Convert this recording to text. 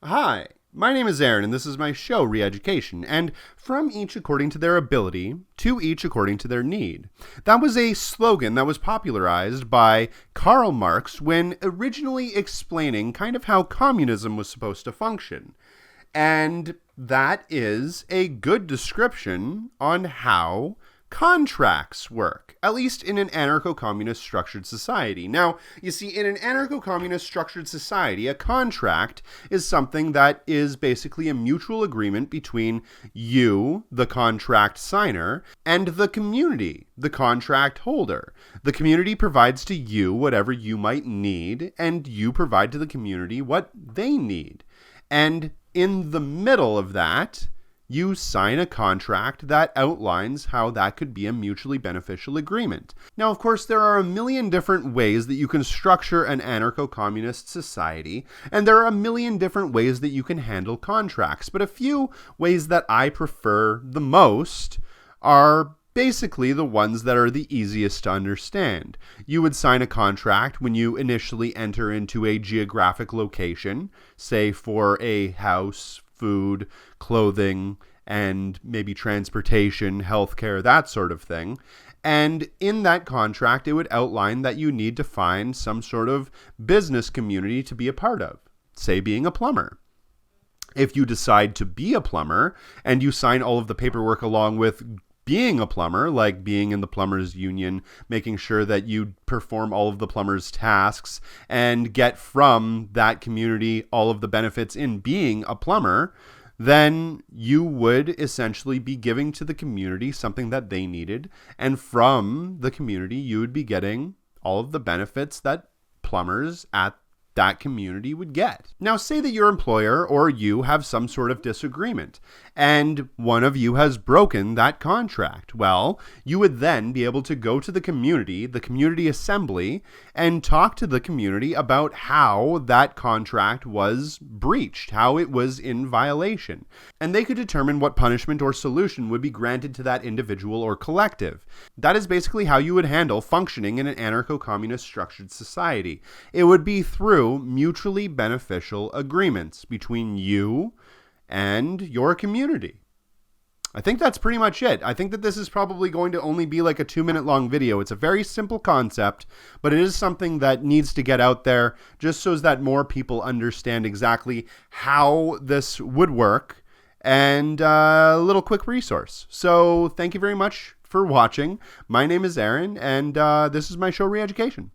Hi, my name is Aaron, and this is my show, Reeducation, and from each according to their ability, to each according to their need. That was a slogan that was popularized by Karl Marx when originally explaining kind of how communism was supposed to function. And that is a good description on how contracts work, at least in an anarcho-communist structured society. Now, you see, in an anarcho-communist structured society, a contract is something that is basically a mutual agreement between you, the contract signer, and the community, the contract holder. The community provides to you whatever you might need, and you provide to the community what they need. And in the middle of that, you sign a contract that outlines how that could be a mutually beneficial agreement. Now, of course, there are a million different ways that you can structure an anarcho-communist society, and there are a million different ways that you can handle contracts. But a few ways that I prefer the most are basically the ones that are the easiest to understand. You would sign a contract when you initially enter into a geographic location, say for a house, food, clothing, and maybe transportation, healthcare, that sort of thing. And in that contract, it would outline that you need to find some sort of business community to be a part of, say being a plumber. If you decide to be a plumber and you sign all of the paperwork along with being a plumber, like being in the plumbers union, making sure that you perform all of the plumber's tasks and get from that community all of the benefits in being a plumber, then you would essentially be giving to the community something that they needed. And from the community, you would be getting all of the benefits that plumbers at that community would get. Now, say that your employer or you have some sort of disagreement, and one of you has broken that contract. Well, you would then be able to go to the community assembly, and talk to the community about how that contract was breached, how it was in violation. And they could determine what punishment or solution would be granted to that individual or collective. That is basically how you would handle functioning in an anarcho-communist structured society. It would be through mutually beneficial agreements between you and your community. I think that's pretty much it. I think that this is probably going to only be like a 2-minute long video. It's a very simple concept, but it is something that needs to get out there just so that more people understand exactly how this would work, and a little quick resource. So thank you very much for watching. My name is Aaron, and this is my show, Reeducation.